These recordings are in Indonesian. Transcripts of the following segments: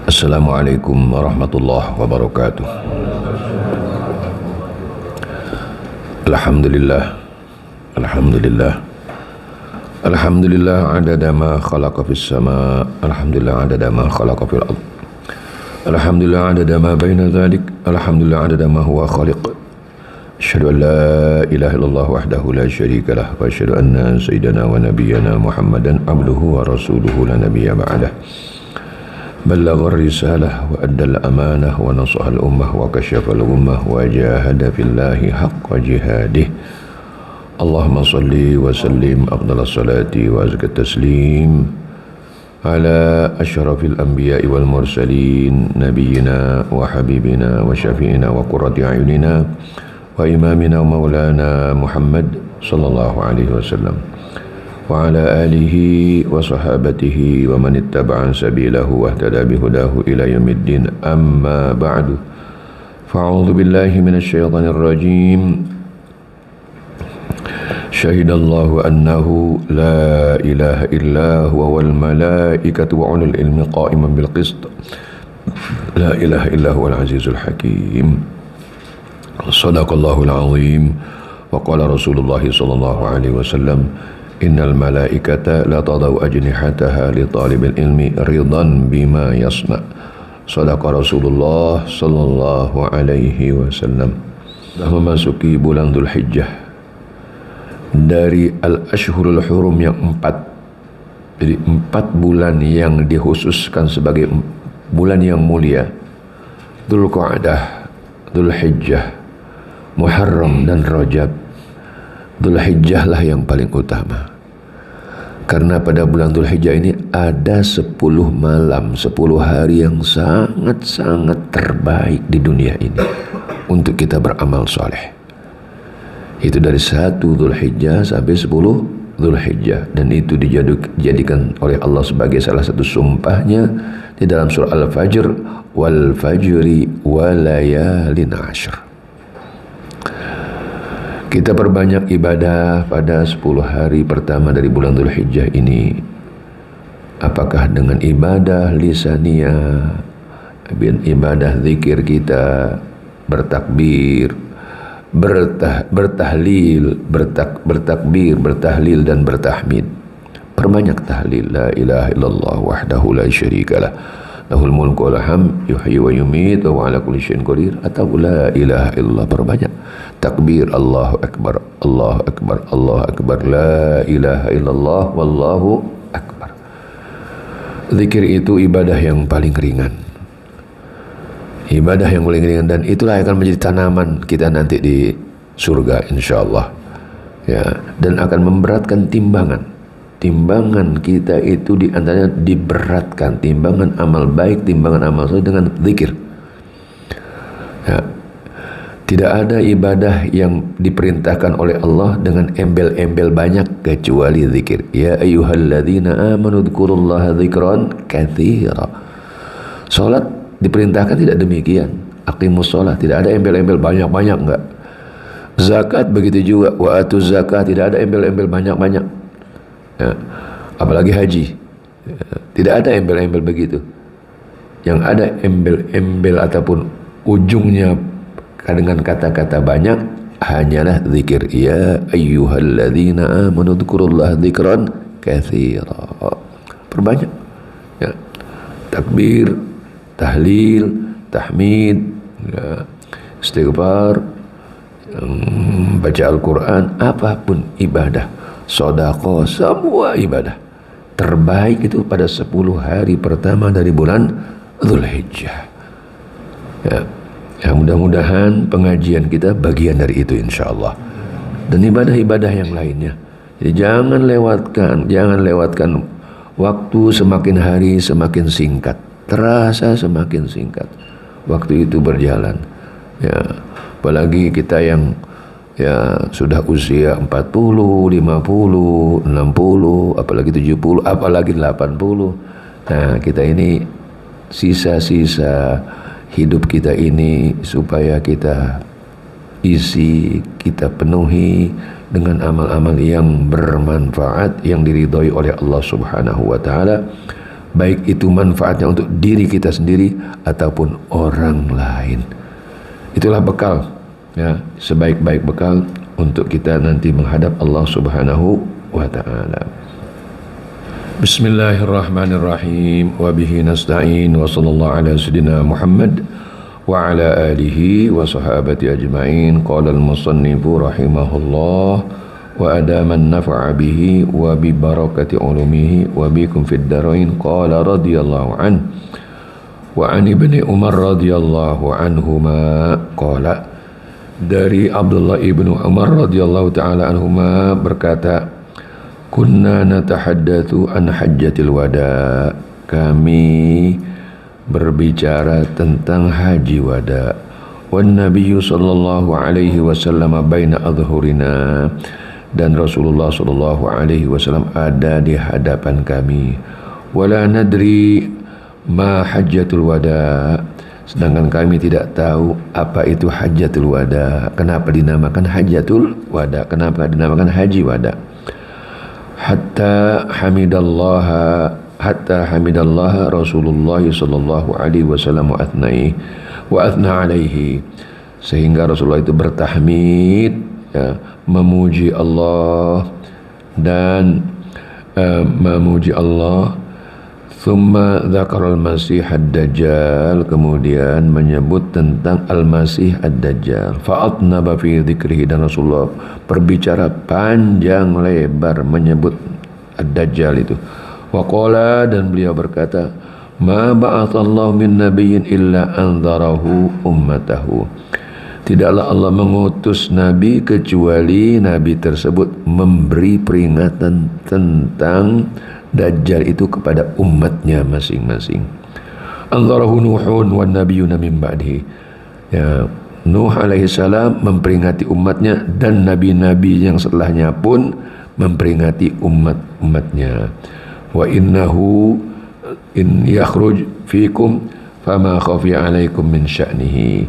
Assalamualaikum warahmatullahi wabarakatuh. Alhamdulillah. Alhamdulillah. Alhamdulillah adada ma khalaqa fis sama. Alhamdulillah adada ma khalaqa fil ard. Alhamdulillah adada ma baina dhalik. Alhamdulillah adada ma huwa khaliq. Asyhadu an la ilaha illallah wahdahu la syarika lah wa asyhadu anna sayyidana wa nabiyyana Muhammadan abduhu wa rasuluhu la nabiyya ba'dah. بلغ الرسالة وأدى الأمانة ونصح الأمة وكشف الأمة وجاهد في الله حق جهاده. اللهم صل وسلم أفضل الصلاة وأزكى التسليم على أشرف الأنبياء والمرسلين نبينا وحبيبنا وشفيعنا وقرة أعيننا وإمامنا ومولانا محمد صلى الله عليه وسلم وعلى آله وصحابته ومن اتبع سبيله واهتدى بهداه إلى يوم الدين. أما بعد فأعوذ بالله من الشيطان الرجيم. شهد الله أنه لا إله إلا هو والملائكة وأولو العلم قائما بالقسط لا إله إلا هو العزيز الحكيم. صدق الله العظيم. وقال رسول الله صلى الله عليه وسلم Innal malaikata la tadau ajnihataha li talibil ilmi ridan bima yasna. Sadaqa Rasulullah sallallahu alaihi wasallam. Sudah memasuki bulan Dzulhijjah dari al-ashhurul hurum yang 4. Jadi 4 bulan yang dikhususkan sebagai bulan yang mulia. Dzulqa'dah, Dzulhijjah, Muharram dan Rajab. Dzulhijjah lah yang paling utama. Karena pada bulan Dzulhijjah ini ada 10 malam, 10 hari yang sangat-sangat terbaik di dunia ini untuk kita beramal soleh. Itu dari 1 Dzulhijjah sampai 10 Dzulhijjah, dan itu dijadikan oleh Allah sebagai salah satu sumpahnya di dalam surah Al-Fajr, wal fajri walayalin ashr. Kita perbanyak ibadah pada 10 hari pertama dari bulan Dzulhijjah ini. Apakah dengan ibadah lisaniyah, ibadah zikir kita, bertakbir, bertahlil, bertakbir, bertahlil dan bertahmid. Perbanyak tahlil, la ilaha illallah wahdahu la syarikalah, lahul mulku wa lahul hamd, yuhyi wa yumiit wa ala kulli syai'in qadir, atau la ilaha illallah. Perbanyak takbir, Allahu akbar, Allahu akbar, Allahu akbar, la ilaha illallah wallahu akbar. Zikir itu ibadah yang paling ringan. Ibadah yang paling ringan, dan itulah yang akan menjadi tanaman kita nanti di surga insyaallah. Ya, dan akan memberatkan timbangan. Timbangan kita itu diantaranya diberatkan, timbangan amal baik, timbangan amal soleh dengan zikir. Ya. Tidak ada ibadah yang diperintahkan oleh Allah dengan embel-embel banyak kecuali zikir. Ya ayyuhalladzina amanu dzkurullaha dzikran katsira. Salat diperintahkan tidak demikian. Aqimus shalah, tidak ada embel-embel banyak-banyak, enggak. Zakat begitu juga, wa atuz zakat, tidak ada embel-embel banyak-banyak. Ya. Apalagi haji. Ya. Tidak ada embel-embel begitu. Yang ada embel-embel ataupun ujungnya dengan kata-kata banyak hanyalah zikir. Ya ayyuhalladzina amanu dzkurullaha dzikran katsira. Perbanyak. Ya. Takbir, tahlil, tahmid, ya, istighfar, baca Al-Quran, apapun ibadah, sedekah, semua ibadah terbaik itu pada 10 hari pertama dari bulan Dzulhijjah. Ya. Ya, mudah-mudahan pengajian kita bagian dari itu insyaallah, dan ibadah-ibadah yang lainnya. Jadi jangan lewatkan waktu. Semakin hari semakin singkat, terasa semakin singkat waktu itu berjalan. Ya, apalagi kita yang ya sudah usia 40, 50, 60, apalagi 70, apalagi 80. Nah, kita ini sisa-sisa hidup kita ini supaya kita isi, kita penuhi dengan amal-amal yang bermanfaat, yang diridhoi oleh Allah Subhanahu wa taala. baik itu manfaatnya untuk diri kita sendiri ataupun orang lain. Itulah bekal, ya, sebaik-baik bekal untuk kita nanti menghadap Allah Subhanahu wa ta'ala. Bismillahirrahmanirrahim. Wa bihi nasta'in wa sallallahu ala sayyidina Muhammad wa ala alihi wa sahabati ajma'in. Qala al-musannifu rahimahullah wa adaman nafa'a bihi wa bi barakati ulumihi wa bikum fid darain. Qala radhiyallahu an wa an ibni Umar radhiyallahu anhuma qala, dari Abdullah ibnu Umar radhiyallahu ta'ala anhuma berkata, kunna natahaddatsu an hajjatil wada, kami berbicara tentang haji wada, wan nabiyyu sallallahu alaihi wasallam baina adhhurina, dan Rasulullah sallallahu alaihi wasallam ada di hadapan kami, wala nadri ma hajjatul wada, sedangkan kami tidak tahu apa itu hajjatul wada. Kenapa dinamakan hajjatul wada? Kenapa dinamakan haji wada? Hatta hamidallaha Rasulullah sallallahu alaihi wasallam wa athna alaihi, sehingga Rasulullah itu bertahmid, ya, memuji Allah dan memuji Allah. Thumma dzakara al-masih ad-dajjal, kemudian menyebut tentang al-masih ad-dajjal. Fa'atnaba fi dzikrihi, dan Rasulullah berbicara panjang lebar menyebut ad-dajjal itu. Wa qala, dan beliau berkata, ma ba'atsallahu min nabiyyin illa anzarahu ummatahu, tidaklah Allah mengutus nabi kecuali nabi tersebut memberi peringatan tentang Dajjal itu kepada umatnya masing-masing. Anzarahu Nuhun wan nabiyyuna min ba'dihi, ya, Nuh alaihi salam memperingati umatnya, dan nabi-nabi yang setelahnya pun memperingati umatnya. Wa innahu in yakhruj fikum fama khafiya alaikum min sya'nihi,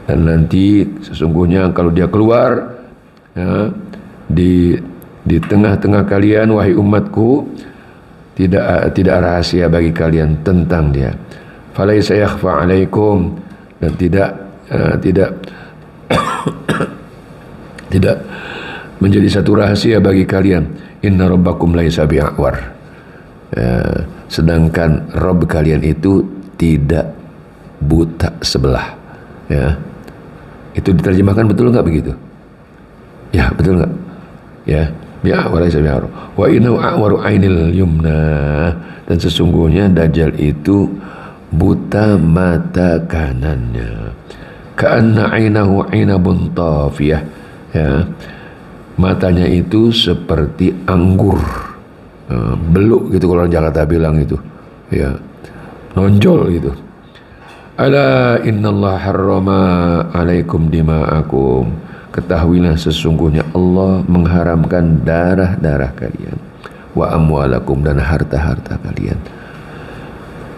dan nanti sesungguhnya kalau dia keluar, ya, di tengah-tengah kalian wahai umatku, tidak rahasia bagi kalian tentang dia. Falaisa yakhfa alaikum, dan tidak menjadi satu rahasia bagi kalian. Inna rabbakum laisa bi'awar, sedangkan Rabb kalian itu tidak buta sebelah, ya. Itu diterjemahkan betul nggak begitu? Ya, betul nggak? Ya, bi'awar laisa bi'awar. Wa innahu a'waru ainil yumna, dan sesungguhnya Dajjal itu buta mata kanannya. Ka'anna ainahu ainabun tafiyah, ya, matanya itu seperti anggur beluk gitu, kalau orang Jakarta bilang itu, ya, nonjol gitu. Ala innallaha harrama alaikum dima'akum, ketahuilah sesungguhnya Allah mengharamkan darah-darah kalian, wa amwalakum, dan harta-harta kalian.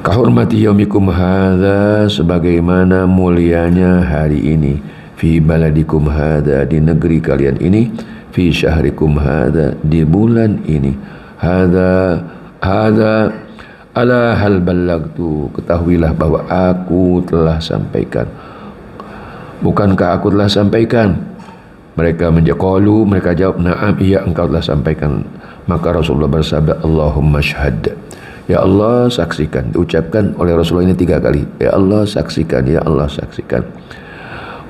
Kahurmati yaumikum hadza, sebagaimana mulianya hari ini, fi baladikum hadza, di negeri kalian ini, fi syahrikum hadza, di bulan ini, hadza ala hal ballagtu, ketahuilah bahwa aku telah sampaikan. Bukankah aku telah sampaikan? Mereka menjawab, mereka jawab, na'am, iya, engkau telah sampaikan. Maka Rasulullah bersabda, Allahumma syahad, ya Allah saksikan. Diucapkan oleh Rasulullah ini 3 kali, ya Allah saksikan, ya Allah saksikan.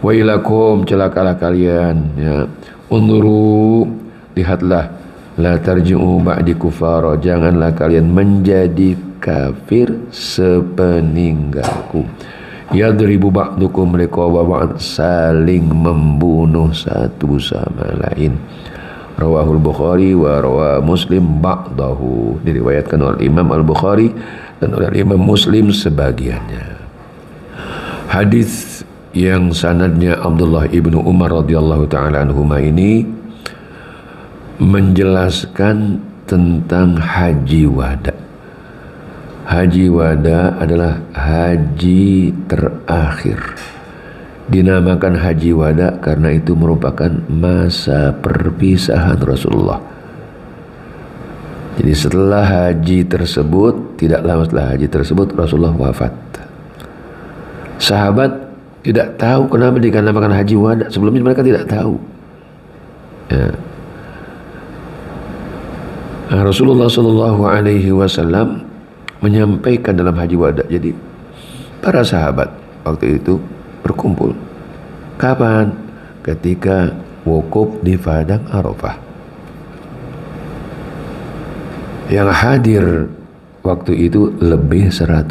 Wailakum, celakalah kalian, ya. Unzuru, lihatlah, la tarji'u ba'di kufara, janganlah kalian menjadi kafir sepeninggalku. Yadribu ba'dukum liqawa ba'd, saling membunuh satu sama lain. Rawahul Bukhari wa rawa Muslim ba'dahu, diriwayatkan oleh Imam Al-Bukhari dan oleh Imam Muslim sebagiannya. Hadis yang sanadnya Abdullah ibnu Umar radhiyallahu ta'ala anhuma ini menjelaskan tentang haji wada. Haji wada adalah haji terakhir. Dinamakan haji wada karena itu merupakan masa perpisahan Rasulullah. Jadi setelah haji tersebut, tidak lama setelah haji tersebut Rasulullah wafat. Sahabat tidak tahu kenapa dikatakan haji wada. Sebelumnya mereka tidak tahu. Ya. Nah, Rasulullah Shallallahu Alaihi Wasallam menyampaikan dalam haji wada. Jadi para sahabat waktu itu berkumpul. Kapan? Ketika wukuf di padang Arafah. Yang hadir waktu itu lebih 100.000.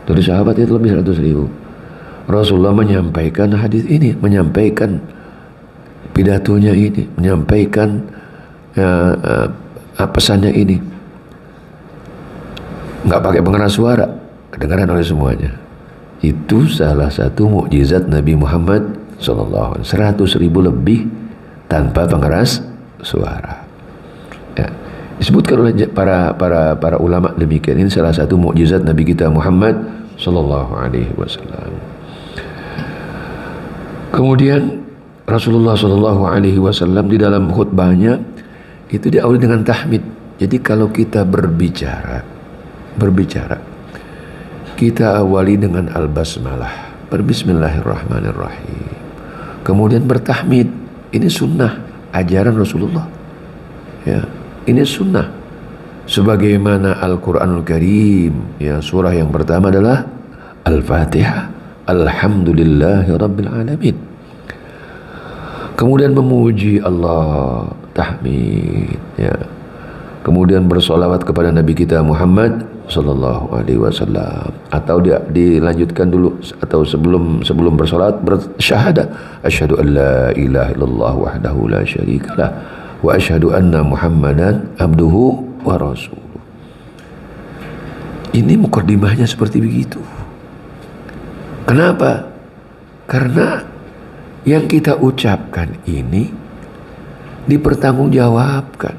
Dari sahabat itu lebih 100.000. Rasulullah menyampaikan hadis ini, menyampaikan pidatonya ini, menyampaikan pesannya ini. Nggak pakai pengeras suara, kedengaran oleh semuanya. Itu salah satu mukjizat Nabi Muhammad SAW. 100.000 lebih tanpa pengeras suara. Ya. Disebutkan oleh para ulama demikian. Ini salah satu mukjizat Nabi kita Muhammad Sallallahu Alaihi Wasallam. Kemudian Rasulullah Sallallahu Alaihi Wasallam di dalam khutbahnya itu diawali dengan tahmid. Jadi kalau kita berbicara, kita awali dengan al-basmalah, berbismillahirrahmanirrahim. Kemudian bertahmid. Ini sunnah ajaran Rasulullah. Ya. Ini sunnah sebagaimana Al-Quranul Karim, ya, surah yang pertama adalah Al-Fatihah, Alhamdulillahi Rabbil Alamin. Kemudian memuji Allah, tahmid, ya. Kemudian bersolawat kepada Nabi kita Muhammad Sallallahu Alaihi Wasallam, atau dilanjutkan dulu, atau sebelum bersolat bersyahadat, asyhadu an la ilaha illallah wahdahu la syarikalah wa asyhadu anna Muhammadan abduhu wa rasuluh. Ini mukadimahnya seperti begitu. Kenapa? Karena yang kita ucapkan ini dipertanggungjawabkan.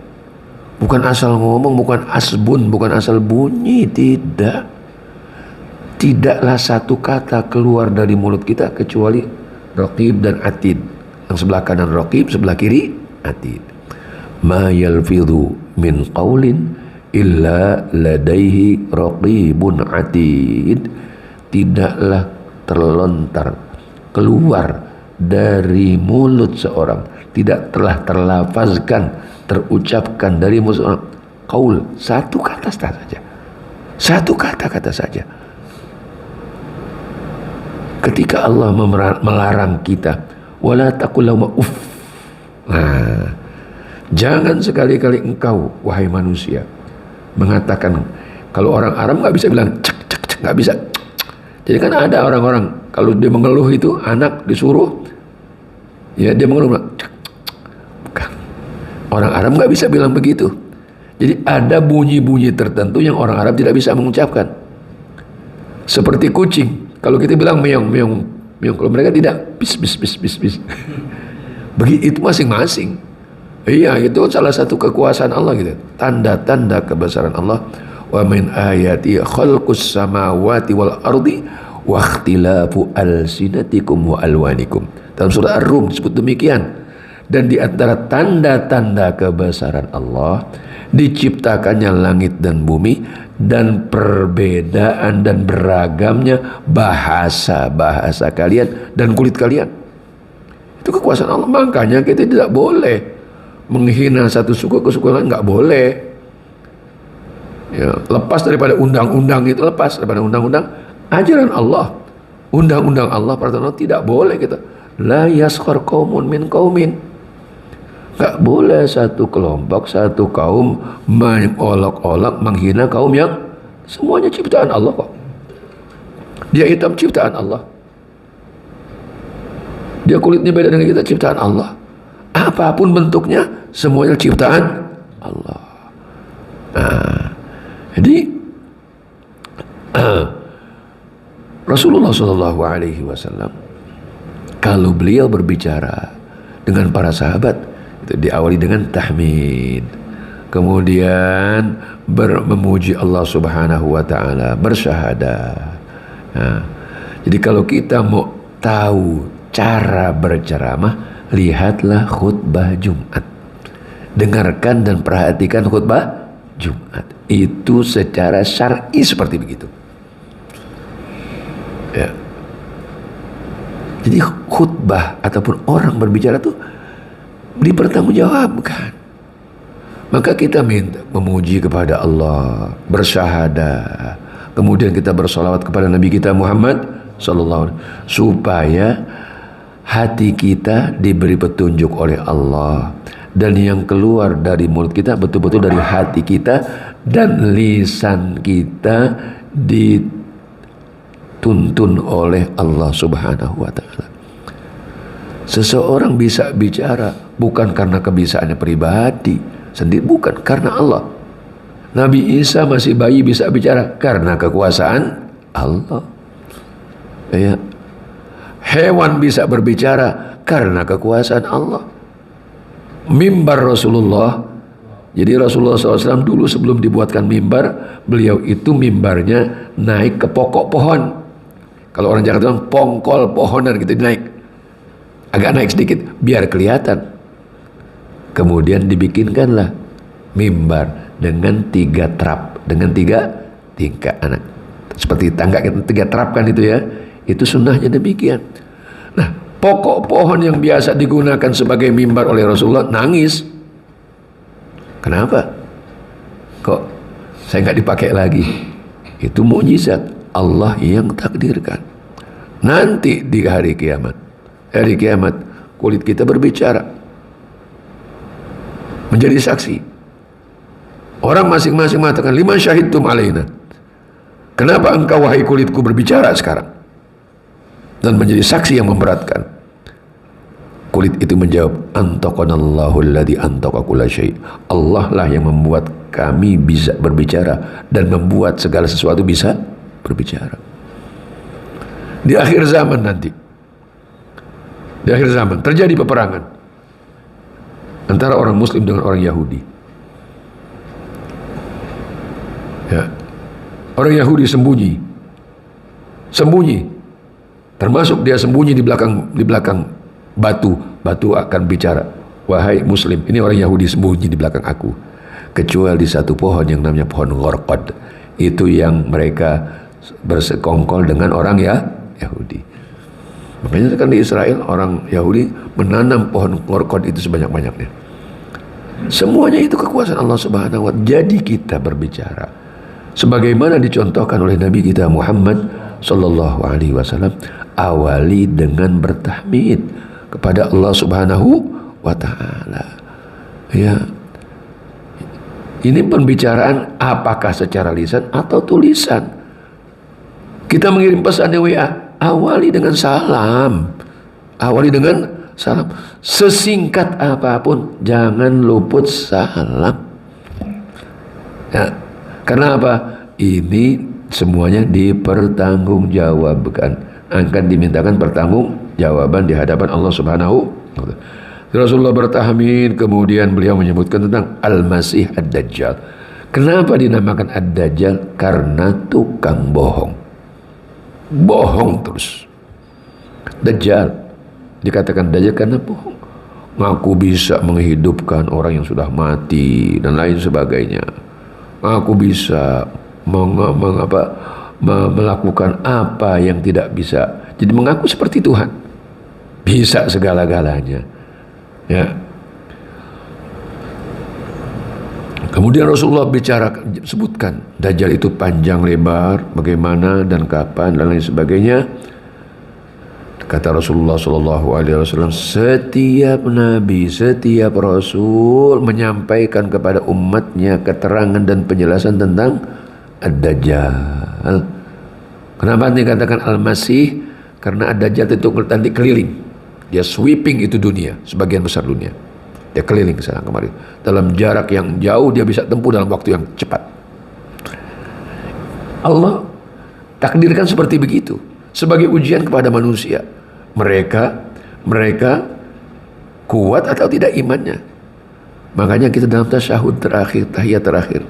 Bukan asal ngomong, bukan asbun, bukan asal bunyi, tidak. Tidaklah satu kata keluar dari mulut kita kecuali raqib dan atid. Yang sebelah kanan raqib, sebelah kiri atid. Ma yalfidhu min qawlin illa ladaihi raqibun atid. Tidaklah terlontar keluar dari mulut seorang, tidak telah terlafazkan, terucapkan dari mulut seorang qaul, satu kata saja, satu kata-kata saja. Ketika Allah melarang kita, wala taqul lahum uff. Nah, jangan sekali-kali engkau, wahai manusia, mengatakan. Kalau orang Arab nggak bisa bilang cek cek cek, nggak bisa. Jadi kan ada orang-orang kalau dia mengeluh itu, anak disuruh, ya dia mengeluh cek cek. Bukan. Orang Arab nggak bisa bilang begitu. Jadi ada bunyi-bunyi tertentu yang orang Arab tidak bisa mengucapkan. Seperti kucing. Kalau kita bilang meong meong meong, kalau mereka tidak, bis bis bis bis bis. Begitu masing-masing. Iya, itu salah satu kekuasaan Allah gitu. Tanda-tanda kebesaran Allah. Wa min ayati khalqus samawati wal ardi wa ikhtilafu alsinatikum wa alwanikum. Dalam surah Ar-Rum disebut demikian. Dan di antara tanda-tanda kebesaran Allah, diciptakannya langit dan bumi, dan perbedaan dan beragamnya bahasa kalian dan kulit kalian. Itu kekuasaan Allah. Makanya kita tidak boleh menghina satu suku ke suku lain, nggak boleh. Ya, lepas daripada undang-undang itu, lepas daripada undang-undang ajaran Allah, undang-undang Allah, peraturan Allah, tidak boleh kita. La yaskhar qaumun min qaumin. Nggak boleh satu kelompok, satu kaum mengolok-olok, menghina kaum yang semuanya ciptaan Allah kok. Dia hitam ciptaan Allah, dia kulitnya beda dengan kita, ciptaan Allah. Apapun bentuknya, semuanya ciptaan Allah. Nah, jadi Rasulullah Shallallahu Alaihi Wasallam kalau beliau berbicara dengan para sahabat itu diawali dengan tahmid, kemudian memuji Allah Subhanahu Wa Taala, bersyahadah. Nah, jadi kalau kita mau tahu cara berceramah, lihatlah khutbah Jumat. dengarkan dan perhatikan khutbah Jumat. Itu secara syar'i seperti begitu. Ya. Jadi khutbah ataupun orang berbicara tuh dipertanggungjawabkan. Maka kita minta memuji kepada Allah, bersyahadah, kemudian kita bersolawat kepada Nabi kita Muhammad sallallahu alaihi wasallam, supaya hati kita diberi petunjuk oleh Allah, dan yang keluar dari mulut kita betul-betul dari hati kita, dan lisan kita dituntun oleh Allah Subhanahu wa taala. Seseorang bisa bicara bukan karena kebiasaannya pribadi sendiri, bukan, karena Allah. Nabi Isa masih bayi bisa bicara karena kekuasaan Allah. Ya. Hewan bisa berbicara karena kekuasaan Allah. Mimbar Rasulullah, jadi Rasulullah SAW dulu sebelum dibuatkan mimbar, beliau itu mimbarnya naik ke pokok pohon. Kalau orang Jakarta bilang pongkol pohonan gitu, naik, agak naik sedikit biar kelihatan. Kemudian dibikinkanlah mimbar dengan 3 trap, dengan 3 tingkat anak, seperti tangga kita 3 trap kan itu ya. Itu sunnahnya demikian. Nah, pokok pohon yang biasa digunakan sebagai mimbar oleh Rasulullah nangis. Kenapa? Kok saya nggak dipakai lagi? Itu mukjizat Allah yang takdirkan. Nanti di hari kiamat, kulit kita berbicara, menjadi saksi. Orang masing-masing mengatakan, liman syahidtum alaina, kenapa engkau wahai kulitku berbicara sekarang? Dan menjadi saksi yang memberatkan. Kulit itu menjawab, antaqanallahu alladhi antaqa kulla syai'. Allah lah yang membuat kami bisa berbicara dan membuat segala sesuatu bisa berbicara. Di akhir zaman nanti, di akhir zaman terjadi peperangan antara orang Muslim dengan orang Yahudi. Ya. Orang Yahudi sembunyi, termasuk dia sembunyi di belakang batu akan bicara, wahai Muslim, ini orang Yahudi sembunyi di belakang aku, kecuali di satu pohon yang namanya pohon Ghorqad, itu yang mereka bersekongkol dengan orang Yahudi. Makanya kan di Israel orang Yahudi menanam pohon Ghorqad itu sebanyak-banyaknya. Semuanya itu kekuasaan Allah Subhanahu wa taala. Jadi kita berbicara sebagaimana dicontohkan oleh Nabi kita Muhammad sallallahu alaihi wasallam, awali dengan bertahmid kepada Allah Subhanahu wa taala. Ya. Ini pembicaraan apakah secara lisan atau tulisan. Kita mengirim pesan di WA, awali dengan salam. Awali dengan salam. Sesingkat apapun, jangan luput salam. Ya. Karena apa? Ini semuanya dipertanggungjawabkan. Akan dimintakan pertanggungjawaban di hadapan Allah Subhanahu wa taala. Rasulullah bertahmid, kemudian beliau menyebutkan tentang Al-Masih Ad-Dajjal. Kenapa dinamakan Ad-Dajjal? Karena tukang bohong. Bohong terus. Dajjal dikatakan Dajjal karena bohong. Ngaku bisa menghidupkan orang yang sudah mati dan lain sebagainya. Ngaku bisa melakukan apa yang tidak bisa. Jadi mengaku seperti Tuhan. Bisa segala-galanya. Ya. Kemudian Rasulullah sebutkan Dajjal itu panjang lebar, bagaimana dan kapan dan lain sebagainya. Kata Rasulullah SAW, setiap nabi, setiap rasul menyampaikan kepada umatnya keterangan dan penjelasan tentang Ad-Dajjal. Kenapa dikatakan Al-Masih? Karena Ad-Dajjal itu nanti keliling. Dia sweeping itu dunia, sebagian besar dunia. Dia keliling ke sana kemari. Dalam jarak yang jauh dia bisa tempuh dalam waktu yang cepat. Allah takdirkan seperti begitu. Sebagai ujian kepada manusia. Mereka kuat atau tidak imannya. Makanya kita dalam tasyahud terakhir, tahiyat terakhir,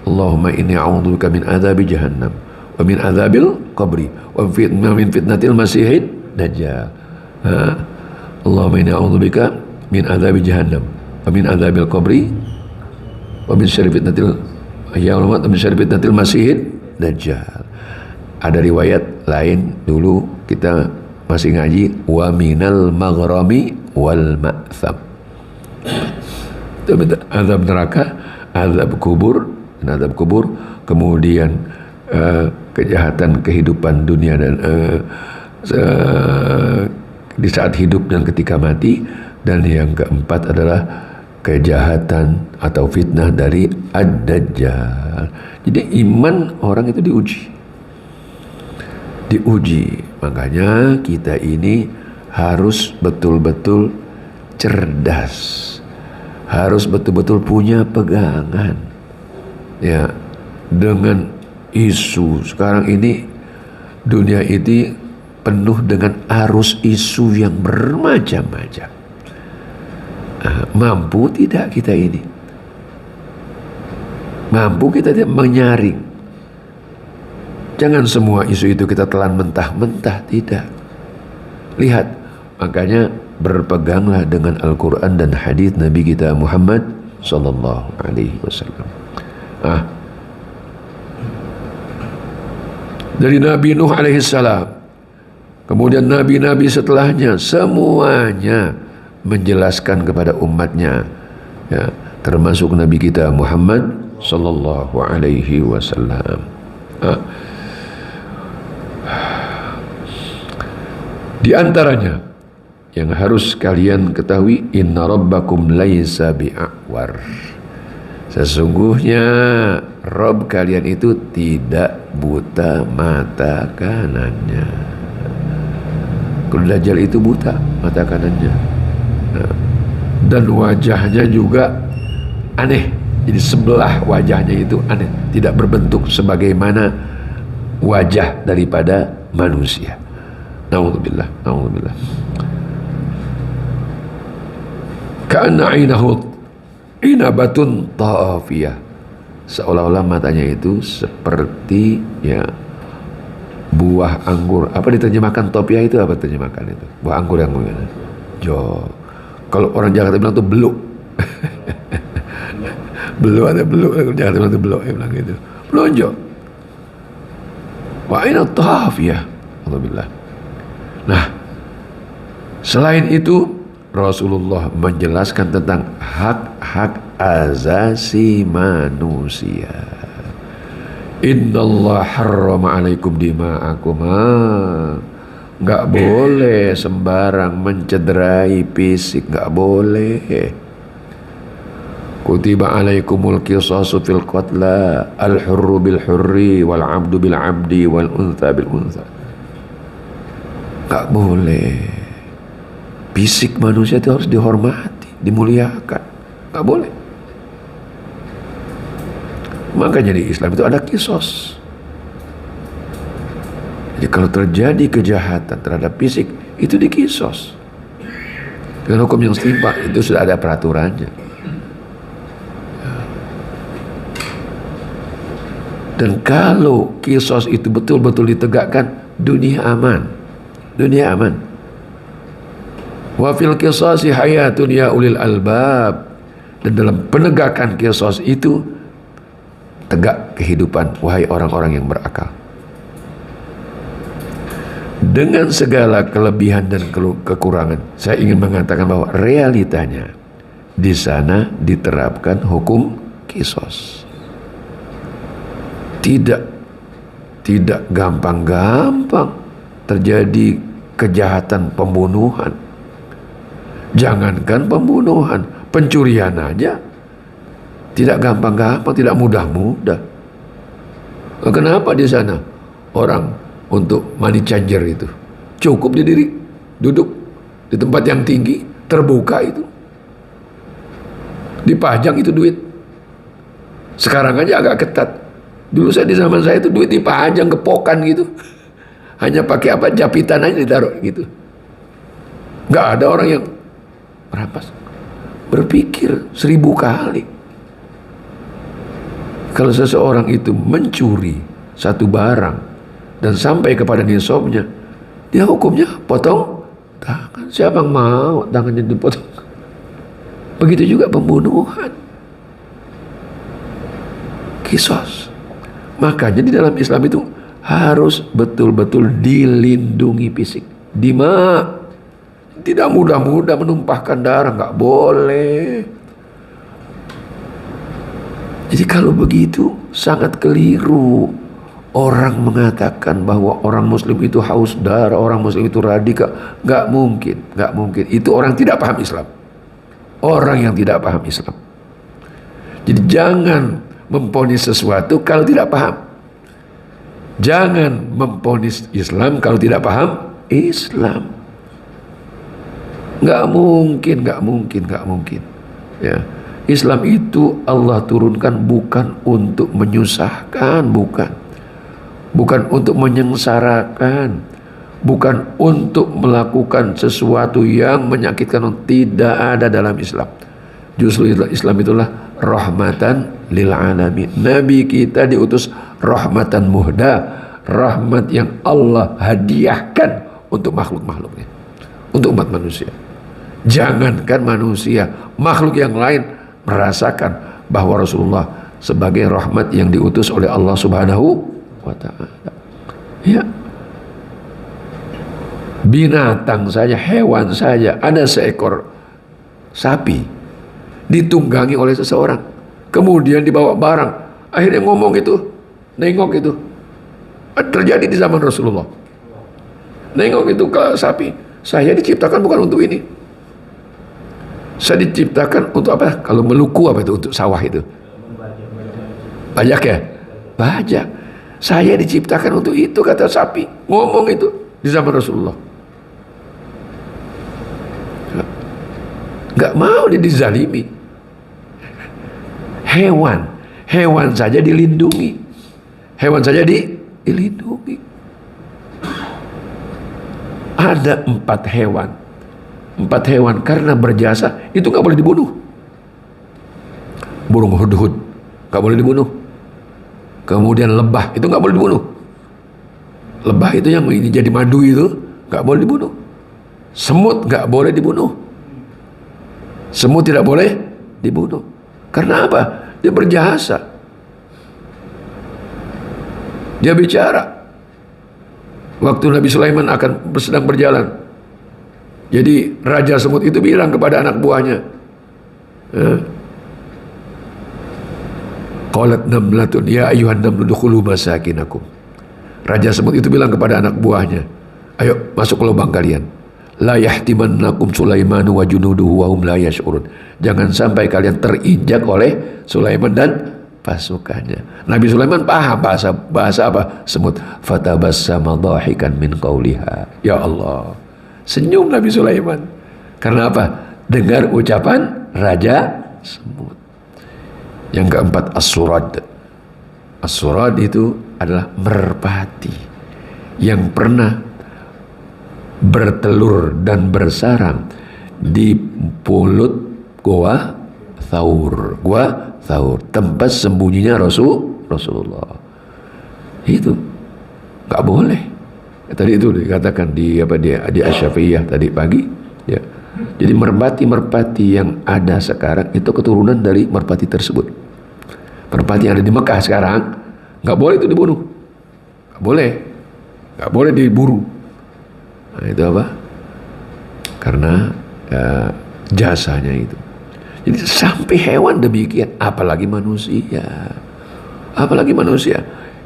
Allahumma inni a'udzubika min adzabi jahannam wa min adzabil qabri wa min fitnatil masihid dajjal. Allahumma inni a'udzubika min adzabi jahannam wa min adzabil qabri wa min syarri fitnatil yaumil wa min syarri fitnatil masiihid dajjal. Ada riwayat lain dulu kita masih ngaji, wa minal maghrami wal ma'tham. Azab neraka, azab kubur, kemudian kejahatan kehidupan dunia dan di saat hidup dan ketika mati, dan yang keempat adalah kejahatan atau fitnah dari ad-dajjal. Jadi iman orang itu diuji. Makanya kita ini harus betul-betul cerdas, harus betul-betul punya pegangan ya dengan isu sekarang ini. Dunia ini penuh dengan arus isu yang bermacam-macam. Mampu tidak kita ini? Mampu kita tidak menyaring? Jangan semua isu itu kita telan mentah-mentah, tidak. Lihat, makanya berpeganglah dengan Al-Quran dan hadis Nabi kita Muhammad sallallahu alaihi wasallam. Dari Nabi Nuh alaihissalam, kemudian nabi-nabi setelahnya, semuanya menjelaskan kepada umatnya, ya, termasuk Nabi kita Muhammad sallallahu alaihi wasallam. Di antaranya yang harus kalian ketahui, inna rabbakum laisa bi'awar. Sesungguhnya Rabb kalian itu tidak buta mata kanannya. Kalau Dajjal itu buta mata kanannya, dan wajahnya juga aneh. Jadi sebelah wajahnya itu aneh, tidak berbentuk sebagaimana wajah daripada manusia. Na'udzubillah. Ka'anna 'ainahu inabatun ta'afiyah. Seolah-olah matanya itu seperti ya buah anggur. Apa diterjemahkan topia itu? Apa terjemahkan itu? Buah anggur yang mana? Jo. Kalau orang Jakarta bilang tuh beluk. Beluk ada beluk. Kalau Jakarta bilang tuh beluk, ya bilang gitu. Belonjo. Wa aina ta'afiyah. Alhamdulillah. Nah, selain itu Rasulullah menjelaskan tentang hak-hak azasi manusia. Innallaha harrama alaikum dima'akum. Nggak boleh sembarang mencederai fisik, nggak boleh. Kutiba alaikumul qisasu fil qatla, al-hurru bil hurri wal 'abdu bil 'abdi wal untha bil untha. Nggak boleh. Fisik manusia itu harus dihormati, dimuliakan. Nggak boleh. Makanya di Islam itu ada kisos. Jadi kalau terjadi kejahatan terhadap fisik, itu dikisos. Dengan hukum yang setimpal, itu sudah ada peraturannya. Dan kalau kisos itu betul-betul ditegakkan, dunia aman. Dunia aman. Wa fil qisasi hayatun ya ulil albab. Dan dalam penegakan kisos itu tegak kehidupan wahai orang-orang yang berakal. Dengan segala kelebihan dan kekurangan, saya ingin mengatakan bahwa realitanya di sana diterapkan hukum kisos. Tidak gampang-gampang terjadi kejahatan pembunuhan. Jangankan pembunuhan, pencurian aja tidak gampang-gampang, tidak mudah-mudah. Kenapa di sana orang untuk money changer itu cukup duduk di tempat yang tinggi, terbuka itu, dipajang itu duit. Sekarang aja agak ketat. Dulu di zaman saya itu duit dipajang kepokan gitu. Hanya pakai apa, japitan aja ditaruh gitu. Nggak ada orang yang merampas. Berpikir 1000 kali. Kalau seseorang itu mencuri satu barang dan sampai kepada nisabnya, dia hukumnya potong tangan. Siapa yang mau tangannya dipotong? Begitu juga pembunuhan. Kisos. Makanya di dalam Islam itu harus betul-betul dilindungi fisik. Dima. Tidak mudah-mudah menumpahkan darah, nggak boleh. Jadi kalau begitu sangat keliru. Orang mengatakan bahwa orang Muslim itu haus darah, orang Muslim itu radikal. Nggak mungkin, nggak mungkin. Itu orang tidak paham Islam. Orang yang tidak paham Islam. Jadi jangan memponis sesuatu kalau tidak paham. Jangan memponis Islam kalau tidak paham Islam. Nggak mungkin, nggak mungkin, nggak mungkin. Ya. Islam itu Allah turunkan bukan untuk menyusahkan, bukan. Bukan untuk menyengsarakan, bukan untuk melakukan sesuatu yang menyakitkan. Tidak ada dalam Islam. Justru Islam itulah rahmatan lil alamin. Nabi kita diutus rahmatan muhda, rahmat yang Allah hadiahkan untuk makhluk-makhluknya, untuk umat manusia. Jangankan manusia, makhluk yang lain merasakan bahwa Rasulullah sebagai rahmat yang diutus oleh Allah Subhanahu wa ta'ala. Ya. Binatang saja, hewan saja, ada seekor sapi ditunggangi oleh seseorang, kemudian dibawa barang, akhirnya ngomong itu, nengok itu. Terjadi di zaman Rasulullah. Nengok itu ke sapi, saya diciptakan bukan untuk ini. Saya diciptakan untuk apa? Kalau meluku apa itu? Untuk sawah itu. Bajak ya? Bajak. Saya diciptakan untuk itu, kata sapi. Ngomong itu di zaman Rasulullah. Nggak mau dia dizalimi. Hewan saja dilindungi. Hewan saja dilindungi. Ada 4 hewan. 4 hewan karena berjasa itu nggak boleh dibunuh. Burung hudhud nggak boleh dibunuh. Kemudian lebah itu nggak boleh dibunuh. Lebah itu yang ini jadi madu itu nggak boleh dibunuh. Semut nggak boleh dibunuh. Semut tidak boleh dibunuh. Karena apa? Dia berjasa. Dia bicara. Waktu Nabi Sulaiman sedang berjalan. Jadi Raja Semut itu bilang kepada anak buahnya, qalat namlatun ya ayyuhan namlu dukhulu masakinakum. Raja Semut itu bilang kepada anak buahnya, ayo masuk ke lubang kalian. La yahtimannakum Sulaimanu wa junuduhu wa hum la yash'urun. Jangan sampai kalian terinjak oleh Sulaiman dan pasukannya. Nabi Sulaiman paham bahasa apa? Semut. Fatabassama dhahikan min qawliha. Ya Allah. Senyum Nabi Sulaiman. Karena apa? Dengar ucapan Raja Semut. Yang keempat as-surad. As-surad itu adalah merpati yang pernah bertelur dan bersarang di pulut Gua Thaur. Gua Thaur, tempat sembunyinya Rasulullah. Itu nggak boleh. Tadi itu dikatakan di Asy-Syafi'iyah tadi pagi, ya. Jadi merpati-merpati yang ada sekarang itu keturunan dari merpati tersebut. Merpati yang ada di Mekah sekarang nggak boleh itu dibunuh, nggak boleh diburu. Nah, itu apa? Karena jasanya itu. Jadi sampai hewan demikian, apalagi manusia.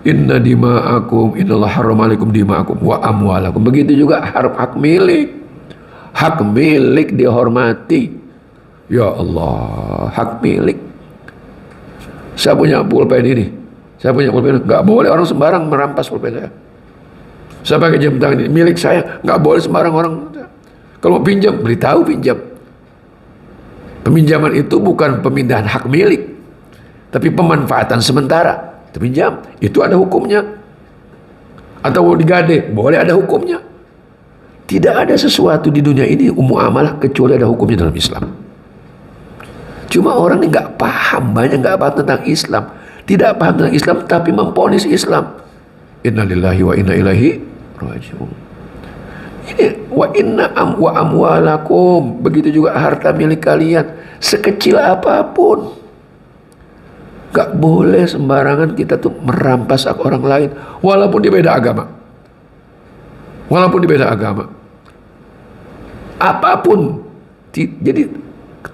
Inna dima'akum, innallaha harramalikum dima'akum wa amwalakum. Begitu juga hak milik. Hak milik dihormati. Ya Allah, hak milik. Saya punya pulpen ini. Nggak boleh orang sembarang merampas pulpen saya. Saya pakai jam tangan ini, milik saya. Nggak boleh sembarang orang. Kalau mau pinjam, beritahu pinjam. Peminjaman itu bukan pemindahan hak milik, tapi pemanfaatan sementara. Pinjam, itu ada hukumnya. Atau digade, boleh ada hukumnya. Tidak ada sesuatu di dunia ini muamalah kecuali ada hukumnya dalam Islam. Cuma orang yang nggak paham, banyak nggak paham tentang Islam. Tidak paham tentang Islam, tapi memponis Islam. Innalillahi wa inna ilaihi raji'un. Ini wa amwalakum, begitu juga harta milik kalian, sekecil apapun. Gak boleh sembarangan kita tuh merampas hak orang lain, walaupun dia beda agama. Walaupun dia beda agama. Apapun. Jadi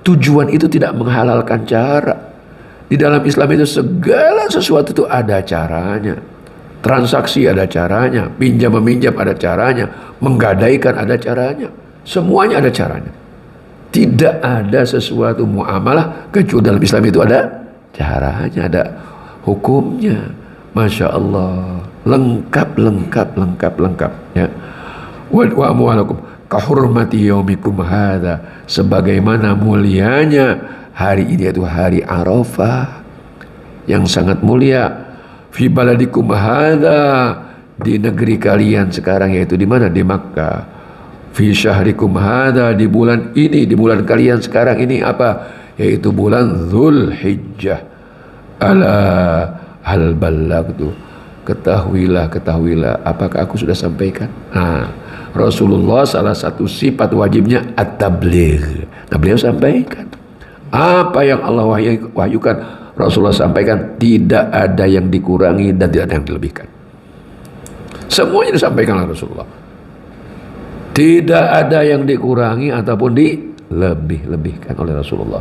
tujuan itu tidak menghalalkan cara. Di dalam Islam itu segala sesuatu itu ada caranya. Transaksi ada caranya, pinjam meminjam ada caranya, menggadaikan ada caranya. Semuanya ada caranya. Tidak ada sesuatu muamalah kecuali dalam Islam itu ada caranya, ada hukumnya. Masya Allah, lengkap ya. Wa amwalakum kahurmati yaumikum hadza, sebagaimana mulianya hari ini, yaitu hari Arafah yang sangat mulia. Fi baladikum hadza, di negeri kalian sekarang, yaitu di mana? Di Makkah. Fi syahrikum hadza, di bulan ini, di bulan kalian sekarang ini apa? Yaitu bulan Dzulhijjah. Ala hal ballagtu, ketahuilah, apakah aku sudah sampaikan? Nah, Rasulullah salah satu sifat wajibnya at-tabligh. Nah, beliau sampaikan apa yang Allah wahyukan. Rasulullah sampaikan, tidak ada yang dikurangi dan tidak ada yang dilebihkan. Semuanya disampaikan oleh Rasulullah. Tidak ada yang dikurangi ataupun dilebih-lebihkan oleh Rasulullah.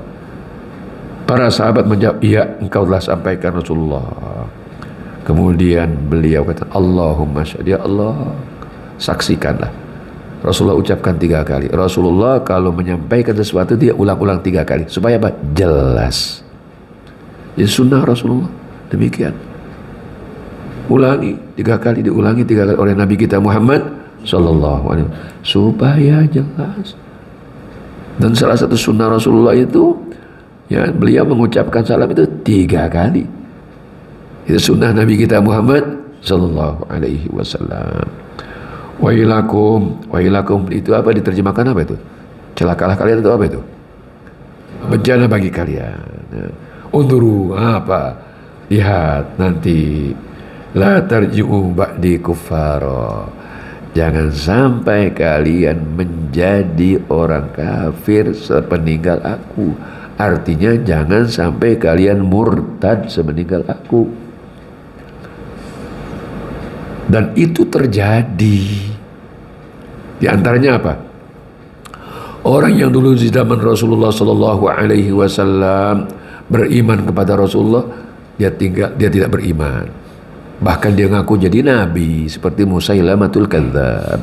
Para sahabat menjawab, iya, engkau telah sampaikan Rasulullah. Kemudian beliau kata, Allahumma syahid, ya Allah, saksikanlah. Rasulullah ucapkan 3 kali. Rasulullah kalau menyampaikan sesuatu dia ulang-ulang 3 kali. Supaya apa? Jelas. Jadi sunnah Rasulullah demikian. Ulangi 3 kali, diulangi 3 kali oleh Nabi kita Muhammad sallallahu alaihi wasallam supaya jelas. Dan salah satu sunnah Rasulullah itu, ya, beliau mengucapkan salam itu 3 kali. Itu sunnah Nabi kita Muhammad sallallahu alaihi wasallam. Wailakum itu apa, diterjemahkan apa itu? Celakalah kalian itu apa itu? Bencana bagi kalian. Unduru apa? Lihat nanti, la tarji'u ba'di kuffara. Jangan sampai kalian menjadi orang kafir sepeninggal aku. Artinya jangan sampai kalian murtad sepeninggal aku. Dan itu terjadi. Di antaranya apa? Orang yang dulu di zaman Rasulullah sallallahu alaihi wasallam beriman kepada Rasulullah, dia tidak beriman. Bahkan dia ngaku jadi nabi, seperti Musailamatul Kadzdzab.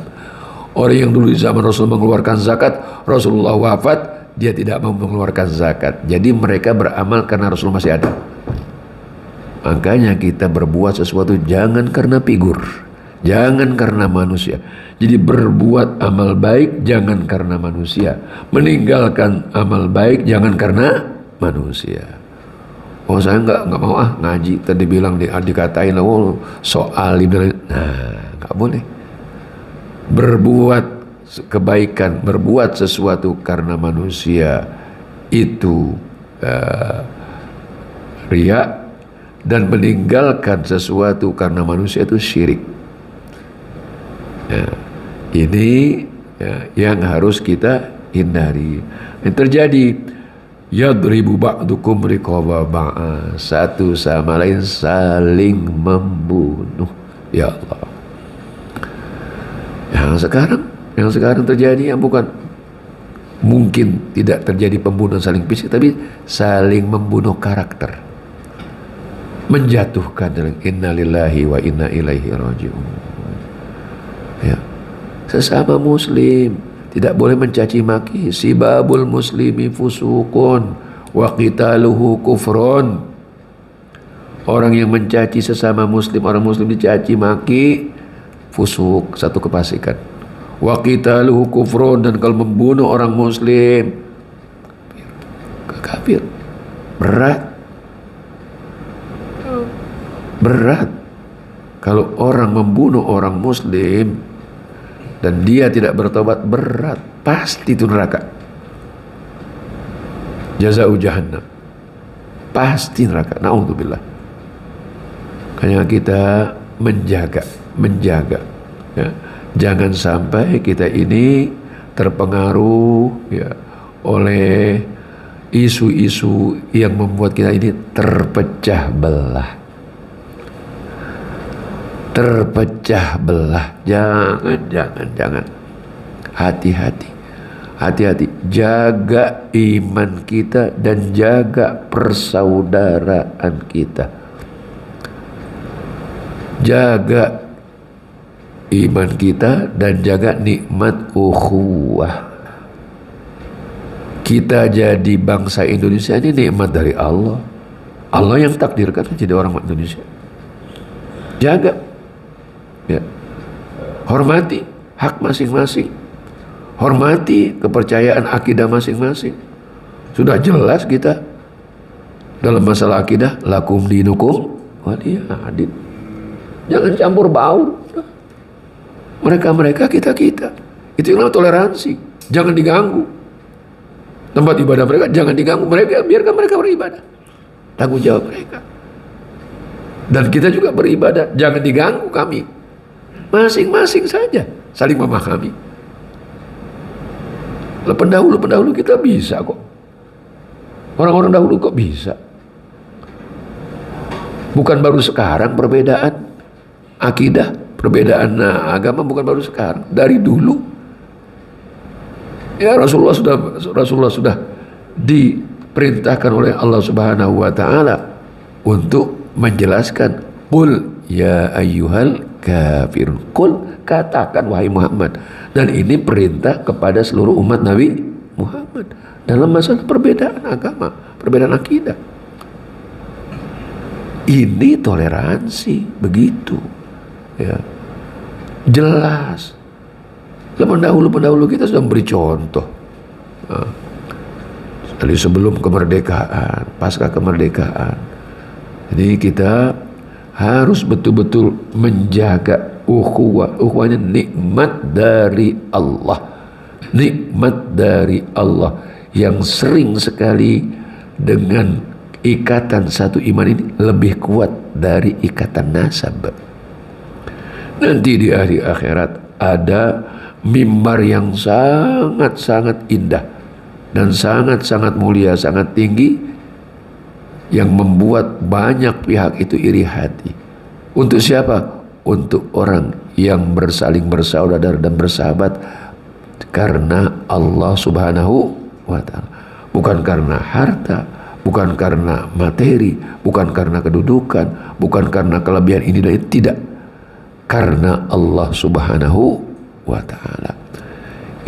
Orang yang dulu di zaman Rasul mengeluarkan zakat, Rasulullah wafat, dia tidak mau mengeluarkan zakat. Jadi mereka beramal karena Rasul masih ada. Makanya kita berbuat sesuatu jangan karena figur, jangan karena manusia. Jadi berbuat amal baik jangan karena manusia, meninggalkan amal baik jangan karena manusia. Oh, saya nggak mau ngaji, tadi bilang dikatain soal ibadah. Nah, nggak boleh. Berbuat kebaikan, berbuat sesuatu karena manusia itu riya, dan meninggalkan sesuatu karena manusia itu syirik. Ya, ini yang harus kita hindari. Yang terjadi, yadribu ba'dukum riqaba ba'a, satu sama lain saling membunuh. Ya Allah. Yang sekarang terjadi, yang bukan mungkin tidak terjadi pembunuhan saling fisik, tapi saling membunuh karakter, menjatuhkan. Inna lillahi wa inna ilaihi raji'un. Ya, sesama muslim tidak boleh mencaci maki. Sibabul muslimi fusukun wa qitaluhu kufrun. Orang yang mencaci sesama muslim, orang muslim dicaci maki, fusuk, satu kefasikan. Wa qitaluhu kufrun, dan kalau membunuh orang muslim kafir. Berat. Kalau orang membunuh orang muslim dan dia tidak bertobat, berat, pasti itu neraka. Jazau jahannam, pasti neraka. Na'udzubillah. Karena kita menjaga, ya. Jangan sampai kita ini terpengaruh ya oleh isu-isu yang membuat kita ini terpecah belah. Terpecah belah. Jangan. Hati-hati. Jaga iman kita dan jaga persaudaraan kita. Jaga iman kita dan jaga nikmat ukhuwah. Kita jadi bangsa Indonesia ini nikmat dari Allah. Allah yang takdirkan jadi orang Indonesia. Jaga. Ya. Hormati hak masing-masing. Hormati kepercayaan akidah masing-masing. Sudah jelas kita dalam masalah akidah, lakum dinukum waliya din. Jangan campur baur. Mereka, kita. Itu yang namanya toleransi. Jangan diganggu. Tempat ibadah mereka jangan diganggu. Biarkan mereka beribadah. Tanggung jawab mereka. Dan kita juga beribadah. Jangan diganggu kami. Masing-masing saja saling memahami. Pendahulu kita bisa kok. Orang-orang dahulu kok bisa. Bukan baru sekarang perbedaan akidah, perbedaan agama bukan baru sekarang. Dari dulu. Ya Rasulullah sudah diperintahkan oleh Allah Subhanahu wa taala untuk menjelaskan, qul ya ayyuhal kafirun. Qul, katakan wahai Muhammad. Dan ini perintah kepada seluruh umat Nabi Muhammad dalam masalah perbedaan agama, perbedaan akidah. Ini toleransi, begitu. Ya. Jelas. Pendahulu kita sudah memberi contoh. Dari sebelum kemerdekaan, pasca kemerdekaan. Jadi kita harus betul-betul menjaga ukhuwah. Ukhuwahnya nikmat dari Allah. Nikmat dari Allah yang sering sekali dengan ikatan satu iman ini lebih kuat dari ikatan nasab. Nanti di hari akhirat ada mimbar yang sangat-sangat indah dan sangat-sangat mulia, sangat tinggi, yang membuat banyak pihak itu iri hati. Untuk siapa? Untuk orang yang bersaling bersaudara dan bersahabat karena Allah Subhanahu wa ta'ala. Bukan karena harta, bukan karena materi, bukan karena kedudukan, bukan karena kelebihan ini dan itu, tidak. Karena Allah Subhanahu wa ta'ala.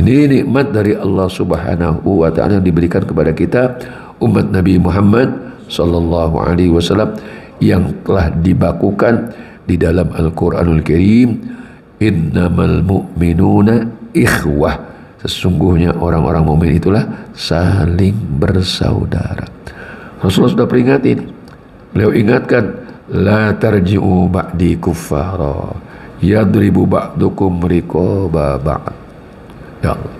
Ini nikmat dari Allah Subhanahu wa ta'ala yang diberikan kepada kita umat Nabi Muhammad sallallahu alaihi wasallam, yang telah dibakukan di dalam Al-Qur'anul Karim, innamal mu'minuna ikhwah. Sesungguhnya orang-orang mukmin itulah saling bersaudara. Rasulullah sudah peringatin. Beliau ingatkan, la tarji'u ba'di kuffara yadribu ba'dukum riqaba ba'd. Ya Allah.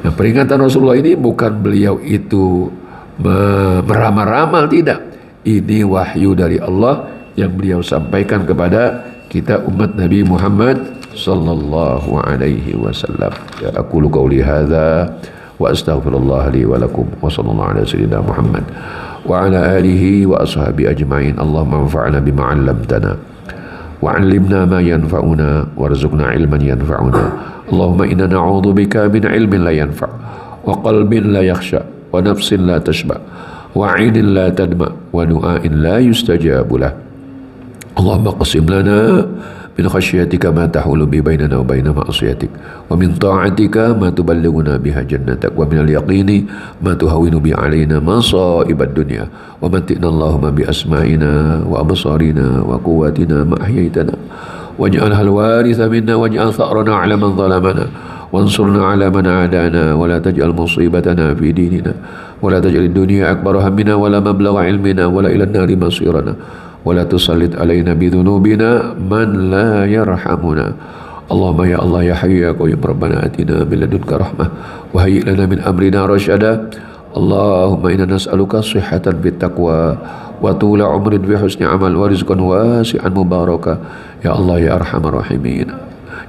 Nah, peringatan Rasulullah ini bukan beliau itu meramal-ramal, tidak. Ini wahyu dari Allah yang beliau sampaikan kepada kita umat Nabi Muhammad sallallahu alaihi wasallam. Ya aqulu qawli hadza wa astaghfirullah li wa lakum wa sallallahu ala sayyidina Muhammad wa ala alihi wa ashabi ajma'in. Allahumma anfa'na bima 'allamtana wa 'allimna ma yanfa'una warzuqna ilman yanfa'una. Allahumma inna na'udzubika min ilmin la yanfa' wa qalbin la yakhsha wa nafsin la tashba wa 'ainin la tadma wa du'ain la yustajabu lah. Allahumma qasim lana min khasyatika ma tahulu bi bainana wa baina ma'siyatik wa min ta'atika ma tuballighuna biha jannatak wa min al-yaqini ma tuhawwinu bi alaina masa'ibad dunya wa matina Allahumma bi asma'ina wa absarina wa quwwatina ma ahyaytana waj'alha al-waritha minna waj'al tha'rana 'ala man zalamana wansurna 'ala man 'adana wa la taj'al musibatana fi dinina wa la taj'al ad-dunya akbara hammina wa la mablagha 'ilmina wa la ila an-nari masirana ولا تسلط علينا بذنوبنا من لا يرحمنا. اللهم يا الله يا حي يا قيوم ربنا آتنا من لدنك رحمة وهيئ لنا من أمرنا رشدا. اللهم إنا نسألك صحة بالتقوى وطول عمر بحسن عمل ورزقا واسعا مباركا يا الله يا أرحم الراحمين.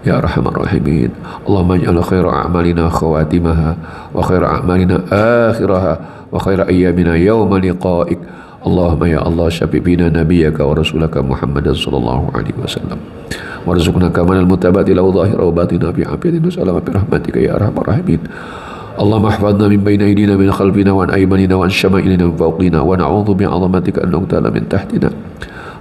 يا أرحم الراحمين. اللهم اجعل خير أعمالنا خواتمها وخير أعمالنا آخرها وخير أيامنا يوم لقائك. اللهم يا الله شفي بنا نبيك ورسولك محمد صلى الله عليه وسلم وارزقنا كمال المتابعة له ظاهرا وباطنا بعافية وسلامة برحمتك يا أرحم الراحمين. اللهم احفظنا من بين أيدينا من خلفنا وعن أيماننا وعن شمائلنا من فوقنا ونعوذ بعظمتك أن نغتال من تحتنا.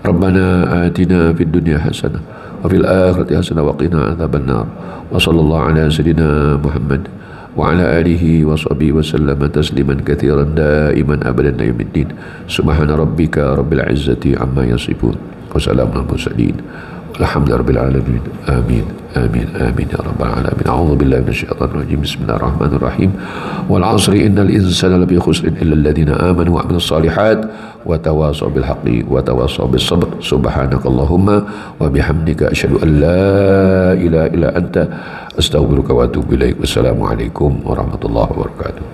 ربنا آتنا في الدنيا حسنة وفي الآخرة حسنة وقنا عذاب النار. وصلى الله على سيدنا محمد وعلى آله وصحبه وسلم تسليما كثيرا دائما أبدا يوم الدين. سبحان ربك رب العزة عما يصفون وسلام على المرسلين والحمد لله رب العالمين. آمين آمين آمين يا رب العالمين. أعوذ بالله من الشيطان الرجيم. بسم الله الرحمن الرحيم. والعصر إن الإنسان لفي خسر إلا الذين آمنوا وعملوا الصالحات وتواصوا بالحق وتواصوا بالصبر. سبحانك اللهم وبحمدك أشهد أن لا إله إلا أنت أستغفرك وأتوب إليك. والسلام عليكم ورحمة الله وبركاته.